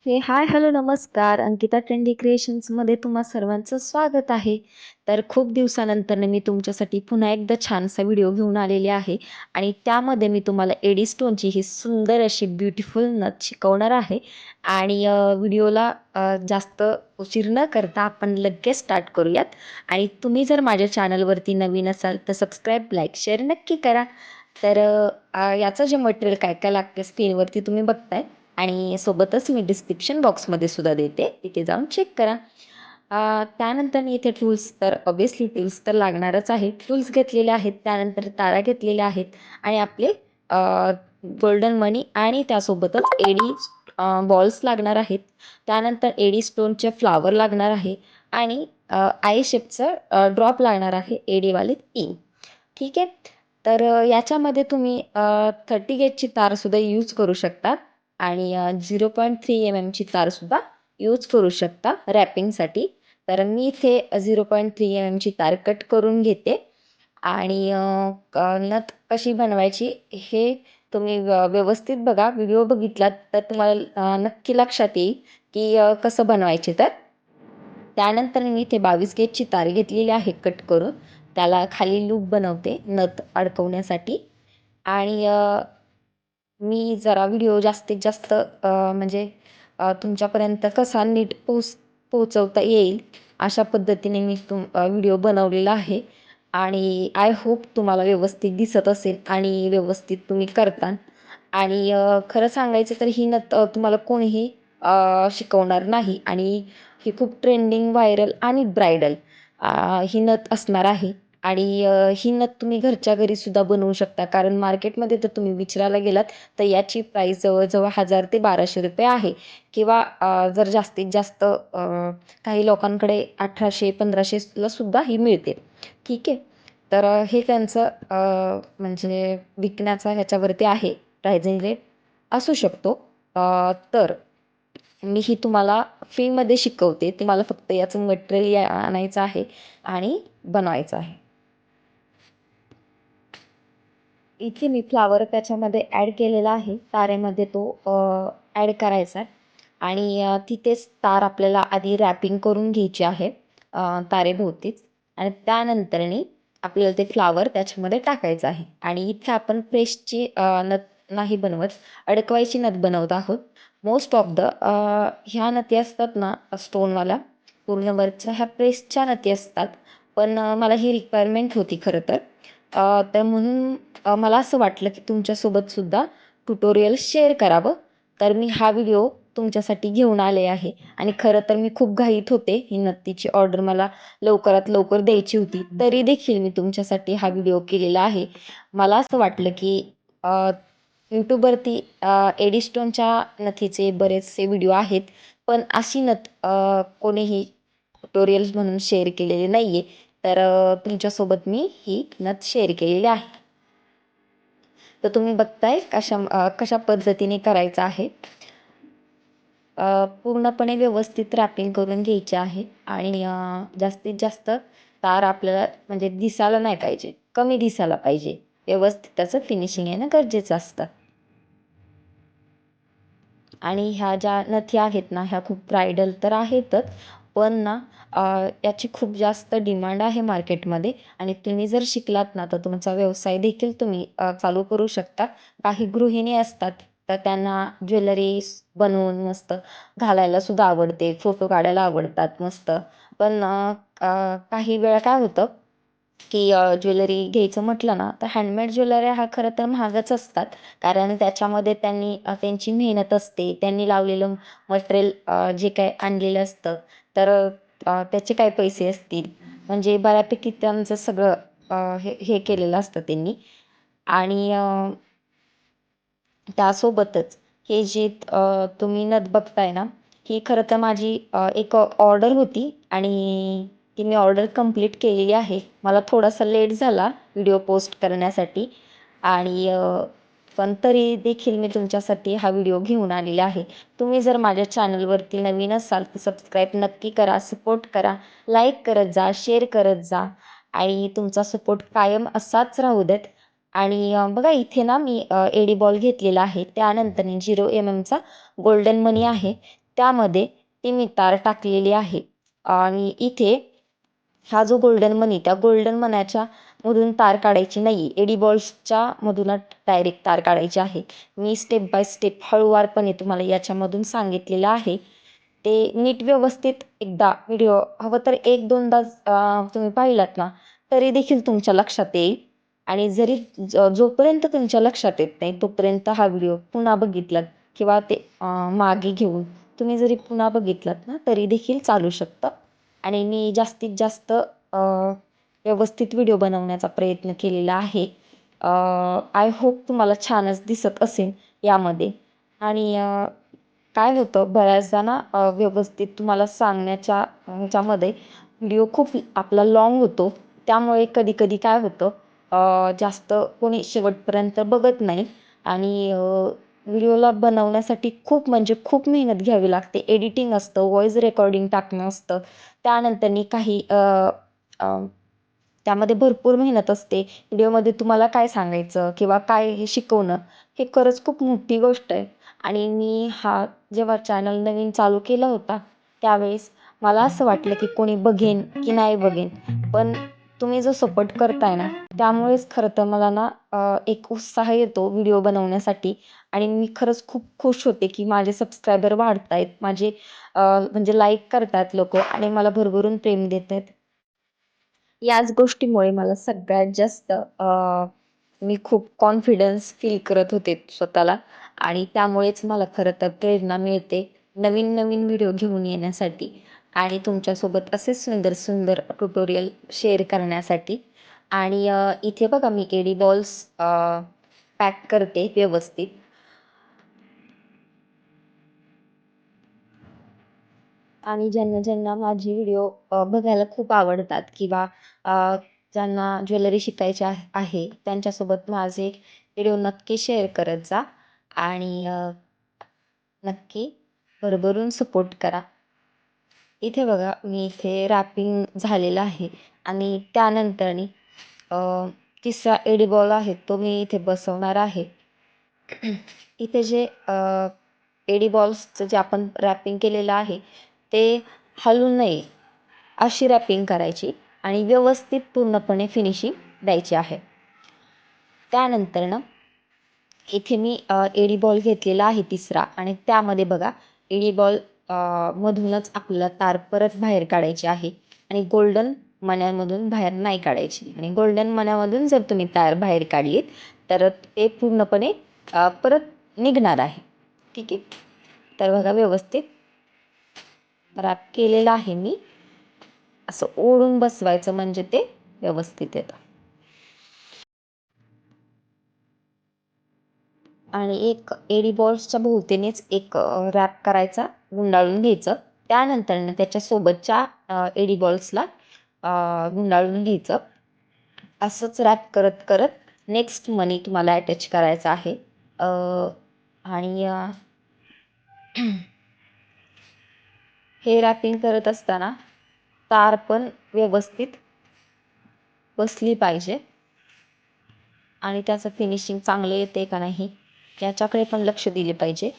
हाय, hello, नमस्कार. Ankita trendy क्रिएशन्समध्ये तुम्हा सर्वांचं स्वागत आहे. तर खूप दिवसानंतर मी तुमच्यासाठी पुन्हा एकदा छानसा व्हिडिओ घेऊन आलेली आहे आणि त्यामध्ये मी तुम्हाला एडी स्टोनची ही सुंदर अशी ब्युटिफुल नथ शिकवणार आहे आणि व्हिडिओला जास्त उशीर न करता आपण लगेच स्टार्ट करूयात. आणि तुम्ही जर माझ्या चॅनलवरती नवीन असाल तर सबस्क्राईब, लाईक, शेअर नक्की करा. तर याचं जे मटेरियल काय काय लागते स्क्रीनवरती तुम्ही बघताय आणि सोबतच मी डिस्क्रिप्शन बॉक्समध्ये सुद्धा देते, तिथे जाऊन चेक करा. त्यानंतर मी इथे टूल्स तर ऑब्वियसली टूल्स तर लागणारच आहे. टूल्स घेतलेले आहेत, त्यानंतर तारा घेतलेल्या आहेत आणि आपले गोल्डन मनी आणि त्यासोबतच एडी बॉल्स लागणार आहेत. त्यानंतर एडी स्टोनचे फ्लावर लागणार आहे आणि आय शेपचं ड्रॉप लागणार आहे, एडीवाले 3. ठीक आहे. तर याच्यामध्ये तुम्ही 30 गेजची तारसुद्धा यूज करू शकता आणि 0.3 mm ची तारसुद्धा यूज करू शकता रॅपिंगसाठी. तर मी इथे 0.3 mm ची तार कट करून घेते आणि नथ कशी बनवायची हे तुम्ही व्यवस्थित बघा. व्हिडिओ बघितलात तर तुम्हाला नक्की लक्षात येईल की कसं बनवायचे. तर त्यानंतर मी इथे 22 गेजची तार घेतलेली आहे कट करून. त्याला खाली लूप बनवते नथ अडकवण्यासाठी आणि मी जरा व्हिडिओ जास्तीत जास्त म्हणजे तुमच्यापर्यंत कसा नीट पोहोचवता येईल अशा पद्धतीने मी व्हिडिओ बनवलेला आहे आणि आय होप तुम्हाला व्यवस्थित दिसत असेल आणि व्यवस्थित तुम्ही करता. आणि खरं सांगायचं तर ही नथ तुम्हाला कोणीही शिकवणार नाही आणि ही खूप ट्रेंडिंग, व्हायरल आणि ब्रायडल ही नथ असणार आहे. आणि ही नथ तुम्ही घरच्या घरीसुद्धा बनवू शकता, कारण मार्केटमध्ये तर तुम्ही विचारायला गेलात तर याची प्राईस जवळजवळ 1000 ते 1200 रुपये आहे किंवा जर जास्तीत जास्त काही लोकांकडे 1800-1500ला सुद्धा ही मिळते. ठीक आहे. तर हे त्यांचं म्हणजे विकण्याचा ह्याच्यावरती आहे, प्रायझिंग रेट असू शकतो. तर मी ही तुम्हाला फ्रीमध्ये शिकवते. तुम्हाला फक्त याचं मटेरियल आणायचं आहे आणि बनवायचं आहे. इथे मी फ्लावर त्याच्यामध्ये ॲड केलेला आहे. तारेमध्ये तो ॲड करायचा आहे आणि तिथेच तार आपल्याला आधी रॅपिंग करून घ्यायची आहे तारेभोवतीच आणि त्यानंतरनी आपल्याला ते फ्लावर त्याच्यामध्ये टाकायचं आहे आणि इथे आपण प्रेसची नथ नाही बनवत, अडकवायची नथ बनवत आहोत. मोस्ट ऑफ द ह्या नथी असतात ना स्टोनवाल्या पूर्ण वर्कच्या, ह्या प्रेसच्या नथी असतात. पण मला ही रिक्वायरमेंट होती खरं तर. तर म्हणून मला असं वाटलं की तुमच्यासोबतसुद्धा ट्युटोरियल शेअर करावं. तर मी हा व्हिडिओ तुमच्यासाठी घेऊन आले आहे आणि खरं तर मी खूप घाईत होते. ही नथीची ऑर्डर मला लवकरात लवकर द्यायची होती. तरी देखील मी तुमच्यासाठी हा व्हिडिओ केलेला आहे. मला असं वाटलं की यूट्यूबवरती एडी स्टोनच्या नथीचे बरेचसे व्हिडिओ आहेत, पण अशी नथ कोणीही ट्युटोरियल्स म्हणून शेअर केलेली नाही आहे. तर तुमच्यासोबत मी ही नथ शेअर केलेली आहे. तर तुम्ही बघताय कशा पद्धतीने करायचं आहे. पूर्णपणे व्यवस्थित रॅपिंग करून घ्यायचे आहे आणि जास्तीत जास्त तार आपल्याला म्हणजे दिसायला नाही पाहिजे, कमी दिसायला पाहिजे. व्यवस्थित त्याचं फिनिशिंग येणं गरजेचं असतं. आणि ह्या ज्या नथी आहेत ना, ह्या खूप ब्रायडल तर आहेतच, पण ना याची खूप जास्त डिमांड आहे मार्केटमध्ये आणि तुम्ही जर शिकलात ना, तर तुमचा व्यवसाय देखील तुम्ही चालू करू शकता. काही गृहिणी असतात, तर त्यांना ज्वेलरी बनवून मस्त घालायला सुद्धा आवडते, फोटो काढायला आवडतात मस्त. पण काही वेळा काय होतं की ज्वेलरी घ्यायचं म्हटलं ना, तर हँडमेड ज्वेलरी हा खरं तर महागच असतात. कारण त्याच्यामध्ये त्यांची मेहनत असते. त्यांनी लावलेलं मटेरियल जे काही आणलेलं असतं, तर त्याचे काय पैसे असतील. म्हणजे बऱ्यापैकी त्यांचं सगळं हे केलेलं असतं त्यांनी आणि त्यासोबतच हे जे तुम्ही नथ बघताय ना, ही खरं तर माझी एक ऑर्डर होती आणि ती मी ऑर्डर कंप्लीट केलेली आहे. मला थोडासा लेट झाला व्हिडिओ पोस्ट करण्यासाठी आणि पण तरी देखील मी तुमच्यासाठी हा व्हिडिओ घेऊन आलेला आहे. तुम्ही जर माझ्या चॅनलवरती नवीन असाल तर सबस्क्राईब नक्की करा, सपोर्ट करा, लाईक करत जा, शेअर करत जा आणि तुमचा सपोर्ट कायम असाच राहू देत. आणि बघा इथे ना मी एडी बॉल घेतलेला आहे. त्यानंतर 0 mm चा गोल्डन मनी आहे. त्यामध्ये ती मी तार टाकलेली आहे. आणि इथे हा जो गोल्डन मनी, त्या गोल्डन मन्याच्या मधून तार काढायची नाही, एडी बॉल्सच्या मधूनच डायरेक्ट तार काढायची आहे. मी स्टेप बाय स्टेप हळूवारपणे तुम्हाला याच्यामधून सांगितलेलं आहे. ते नीट व्यवस्थित एकदा व्हिडिओ हवं तर 1-2दा तुम्ही पाहिलात ना, तरी देखील तुमच्या लक्षात येईल. आणि जरी जोपर्यंत तुमच्या लक्षात येत नाही तोपर्यंत हा व्हिडिओ पुन्हा बघितलात किंवा ते मागे घेऊन तुम्ही जरी पुन्हा बघितलात ना, तरी देखील चालू शकतं. आणि मी जास्तीत जास्त व्यवस्थित व्हिडिओ बनवण्याचा प्रयत्न केलेला आहे. आय होप तुम्हाला छानच दिसत असेल यामध्ये. आणि काय होतं बऱ्याचदा ना, व्यवस्थित तुम्हाला सांगण्याच्या ह्याच्यामध्ये व्हिडिओ खूप आपला लाँग होतो. त्यामुळे कधी-कधी काय होतं, जास्त कोणी शेवटपर्यंत बघत नाही. आणि व्हिडिओला बनवण्यासाठी खूप म्हणजे खूप मेहनत घ्यावी लागते. एडिटिंग असतं, व्हॉईस रेकॉर्डिंग टाकणं असतं. त्यानंतरनी काही त्यामध्ये भरपूर मेहनत असते. व्हिडिओमध्ये तुम्हाला काय सांगायचं किंवा काय हे शिकवणं, हे खरंच खूप मोठी गोष्ट आहे. आणि मी हा जेव्हा चॅनल नवीन चालू केला होता, त्यावेळेस मला असं वाटलं की कोणी बघेन की नाही बघेन. पण तुम्ही जो सपोर्ट करताय ना, त्यामुळेच खरं तर मला ना एक उत्साह येतो व्हिडिओ बनवण्यासाठी. आणि मी खरंच खूप खुश होते की माझे सबस्क्रायबर वाढतायत. माझे म्हणजे लाईक करतात लोकं आणि मला भरभरून प्रेम देत आहेत. याच गोष्टीमुळे मला सगळ्यात जास्त मी खूप कॉन्फिडन्स फील करत होते स्वतःला. आणि त्यामुळेच मला खरं तर प्रेरणा मिळते नवीन-नवीन व्हिडिओ घेऊन येण्यासाठी आणि तुमच्यासोबत असे सुंदर-सुंदर ट्युटोरियल शेअर करण्यासाठी. आणि इथे बघा मी एडी बॉल्स पॅक करते व्यवस्थित. आणि ज्यांना माझे व्हिडिओ बघायला खूप आवडतात किंवा अ, ज्यांना ज्वेलरी शिकायची आहे त्यांच्यासोबत माझे व्हिडिओ नक्की शेअर करत जा. आणि नक्की भरभरून सपोर्ट करा. इथे बघा मी इथे रॅपिंग झालेलं आहे. आणि त्यानंतरनी अ, तिसरा एडी बॉल आहे तो मी इथे बसवणार आहे. इथे जे एडी बॉल्सचं जे आपण रॅपिंग केलेलं आहे ते हलू नये अशी रॅपिंग करायची आणि व्यवस्थित पूर्णपणे फिनिशिंग द्यायची आहे. त्यानंतर ना, इथे मी एडी बॉल घेतलेला आहे तिसरा आणि त्यामध्ये बघा एडी बॉल मधूनच आपल्याला तार परत बाहेर काढायची आहे. आणि गोल्डन मण्यांमधून बाहेर नाही काढायची. आणि गोल्डन मण्यामधून जर तुम्ही तार बाहेर काढलीत तर ते पूर्णपणे परत निघणार आहे. ठीक आहे. तर बघा व्यवस्थित रॅप केलेलं आहे मी. असं ओढून बसवायचं म्हणजे ते व्यवस्थित येतं. आणि एक एडी बॉल्सच्या भोवतीनेच एक रॅप करायचा, गुंडाळून घ्यायचं. त्यानंतरनं त्याच्यासोबतच्या एडी बॉल्सला गुंडाळून घ्यायचं. असंच रॅप करत करत नेक्स्ट मनी तुम्हाला अटॅच करायचा आहे. आणि हे रॅपिंग करत असताना तार पण व्यवस्थित बसली पाहिजे आणि त्याचं फिनिशिंग चांगलं येते का नाही याच्याकडे पण लक्ष दिले पाहिजे.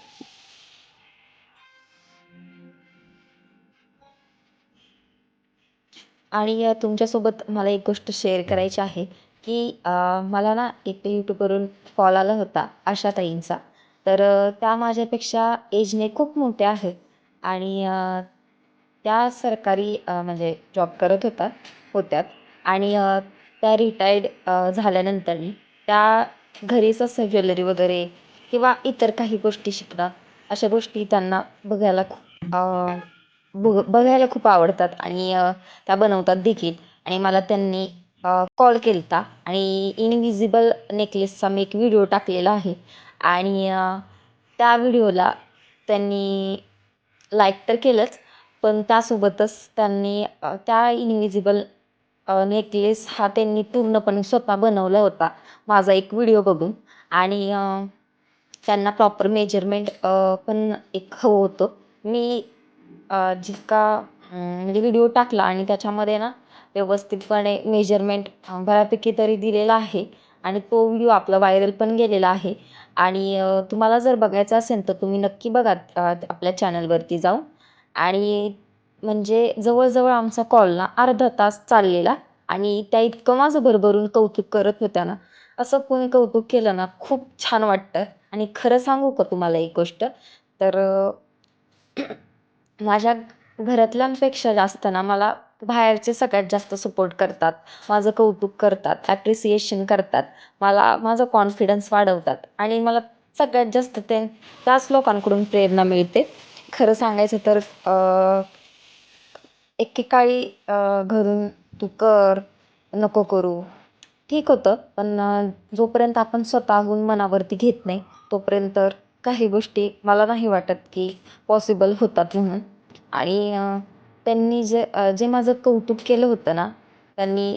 आणि तुमच्यासोबत मला एक गोष्ट शेअर करायची आहे की मला ना एक यूट्यूबवरून कॉल आला होता आशा ताईंचा. तर त्या माझ्यापेक्षा एजने खूप मोठ्या आहेत. आणि त्या सरकारी म्हणजे जॉब करत होत्यात. आणि त्या रिटायर्ड झाल्यानंतर त्या घरीच असं ज्वेलरी वगैरे किंवा इतर काही गोष्टी शिकणं अशा गोष्टी त्यांना बघायला खूप आवडतात. आणि त्या बनवतात देखील. आणि मला त्यांनी कॉल केला होता आणि इनविजिबल नेकलेसचा मी एक व्हिडिओ टाकलेला आहे. आणि त्या व्हिडिओला त्यांनी लाईक तर केलंच, पण त्यासोबतच त्यांनी त्या इनविजिबल नेकलेस हा त्यांनी पूर्णपणे स्वतः बनवला होता माझा एक व्हिडिओ बघून. आणि त्यांना प्रॉपर मेजरमेंट पण एक हवं होतं. मी जितका म्हणजे व्हिडिओ टाकला आणि त्याच्यामध्ये ना व्यवस्थितपणे मेजरमेंट बऱ्यापैकी तरी दिलेला आहे. आणि तो व्हिडिओ आपला व्हायरल पण गेलेला आहे. आणि तुम्हाला जर बघायचं असेल तर तुम्ही नक्की बघा आपल्या चॅनलवरती जाऊन. आणि म्हणजे जवळ आमचा कॉल ना अर्धा तास चाललेला आणि त्या इतकं माझं भरभरून कौतुक करत होत्या ना, असं कोणी कौतुक केलं ना खूप छान वाटतं. आणि खरं सांगू का तुम्हाला एक गोष्ट, तर माझ्या घरातल्यांपेक्षा जास्त ना मला बाहेरचे सगळ्यात जास्त सपोर्ट करतात. माझं कौतुक करतात, ॲप्रिसिएशन करतात. मला माझा कॉन्फिडन्स वाढवतात आणि मला सगळ्यात जास्त त्याच लोकांकडून प्रेरणा मिळते. खरं सांगायचं तर एकेकाळी घरून "तू कर, नको करू." ठीक होतं, पण जोपर्यंत आपण स्वतःहून मनावरती घेत नाही, तोपर्यंत तर काही गोष्टी मला नाही वाटत की पॉसिबल होतात म्हणून. आणि त्यांनी जे माझं कौतुक केलं होतं ना, त्यांनी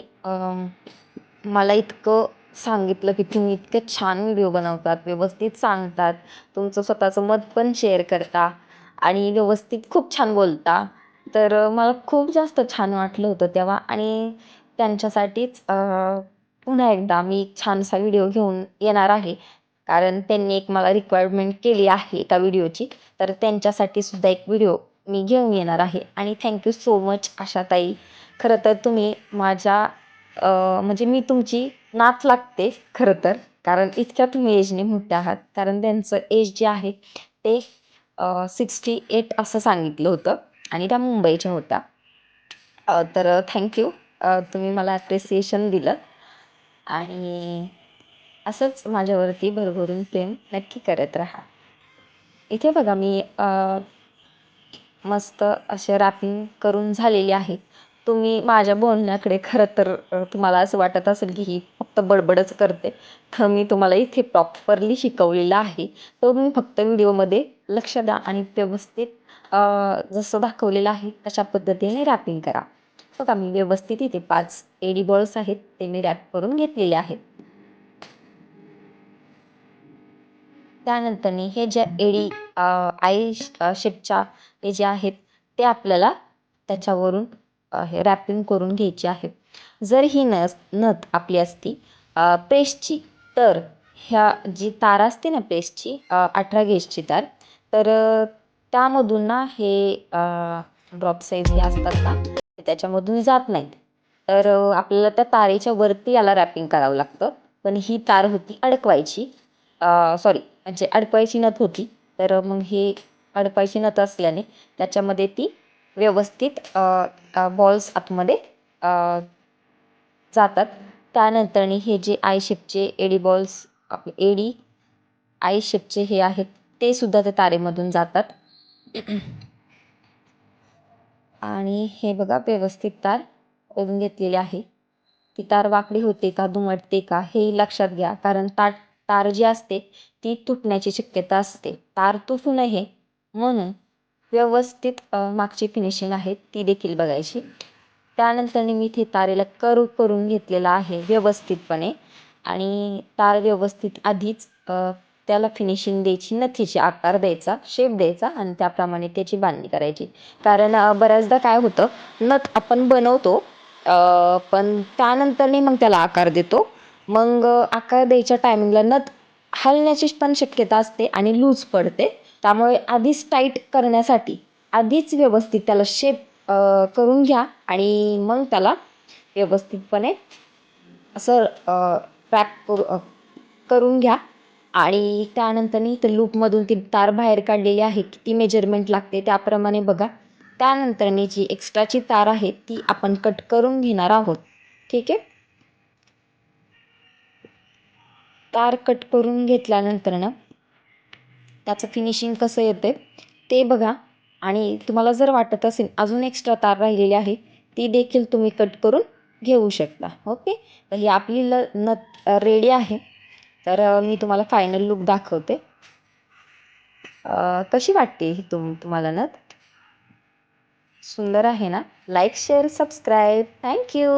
मला इतकं सांगितलं की तुम्ही इतके छान व्हिडिओ बनवतात, व्यवस्थित सांगतात, तुमचं स्वतःचं मत पण शेअर करता आणि व्यवस्थित खूप छान बोलता. तर मला खूप जास्त छान वाटलं होतं तेव्हा. आणि त्यांच्यासाठीच पुन्हा एकदा मी एक छानसा व्हिडिओ घेऊन येणार आहे. कारण त्यांनी एक मला रिक्वायरमेंट केली आहे एका व्हिडिओची. तर त्यांच्यासाठी सुद्धा एक व्हिडिओ मी घेऊन येणार आहे. आणि थँक्यू सो मच आशाताई. खरं तर तुम्ही माझ्या म्हणजे मी तुमची नात लागते खरं तर. कारण इतक्या तुम्ही एजने मोठ्या आहात. कारण त्यांचं एज जे आहे ते 68 असं सांगितलं होतं आणि त्या मुंबईच्या होत्या. तर थँक्यू. तुम्ही मला ॲप्रिसिएशन दिलं आणि असंच माझ्यावरती भरभरून प्रेम नक्की करत राहा. इथे बघा मी मस्त असे रॅपिंग करून झालेली आहे. तुम्ही माझ्या बोलण्याकडे खरं तर तुम्हाला असं वाटत असेल की ही फक्त बडबडच करते. तर मी तुम्हाला इथे प्रॉपरली शिकवलेलं आहे. तर तुम्ही फक्त व्हिडिओमध्ये लक्ष द्या आणि व्यवस्थित जसं दाखवलेलं आहे तशा पद्धतीने रॅपिंग करा. बघा मी व्यवस्थित इथे 5 एडी बॉल्स आहेत ते मी रॅप करून घेतलेले आहेत. त्यानंतरनी हे जे एडी आय शेपच्या हे जे आहेत ते आपल्याला त्याच्यावरून हे रॅपिंग करून घ्यायची आहे. जर ही नथ आपली असती प्रेसची, तर ह्या जी तार असते ना प्रेसची 18 गेजची तार, तर त्यामधून ना हे ड्रॉप साईज जे असतात ना ते त्याच्यामधून जात नाहीत. तर आपल्याला त्या तारेच्या वरती याला रॅपिंग करावं लागतं. पण ही तार होती अडकवायची, सॉरी म्हणजे अडकवायची नथ होती. तर मग हे अडकवायची नथ असल्याने त्याच्यामध्ये ती व्यवस्थित बॉल्स आतमध्ये जातात. त्यानंतरनी हे जे आय शेपचे एडी बॉल्स, आपले एडी आय शेपचे हे आहेत ते सुद्धा त्या तारेमधून जातात. आणि हे बघा व्यवस्थित तार ओढून घेतलेली आहे. ती तार वाकडी होते का दुमटते का हे लक्षात घ्या. कारण तार जी असते ती तुटण्याची शक्यता असते. तार तुटू नये म्हणून व्यवस्थित मागची फिनिशिंग आहे ती देखील बघायची. त्यानंतर मी इथे तारेला कर्व करून घेतलेला आहे व्यवस्थितपणे. आणि तार व्यवस्थित आधीच त्याला फिनिशिंग द्यायची, नथीचे आकार द्यायचा, शेप द्यायचा आणि त्याप्रमाणे त्याची बांधणी करायची. कारण बऱ्याचदा काय होतं, नथ आपण बनवतो पण त्यानंतरनी मग त्याला आकार देतो. मग आकार द्यायच्या टायमिंगला नथ हलण्याची पण शक्यता असते आणि लूज पडते. त्यामुळे आधीच टाईट करण्यासाठी आधीच व्यवस्थित त्याला शेप करून घ्या आणि मग त्याला व्यवस्थितपणे असं पॅक करून घ्या. आणि त्यानंतरनी ते लूपमधून ती तार बाहेर काढलेली आहे, किती मेजरमेंट लागते त्याप्रमाणे बघा. त्यानंतरनी जी एक्स्ट्राची तार आहे ती आपण कट करून घेणार आहोत. ठीक आहे. तार कट करून घेतल्यानंतर ना त्याचं फिनिशिंग कसं येतं ते बघा. आणि तुम्हाला जर वाटत असेल अजून एक्स्ट्रा तार राहिलेली आहे ती देखील तुम्ही कट करून घेऊ शकता. ओके. तर ही आपली नथ रेडी आहे. तर मी तुम्हाला फायनल लुक दाखवते. कशी वाटते ही तुम्हाला नथ? सुंदर आहे ना? Like, share, subscribe. थँक्यू.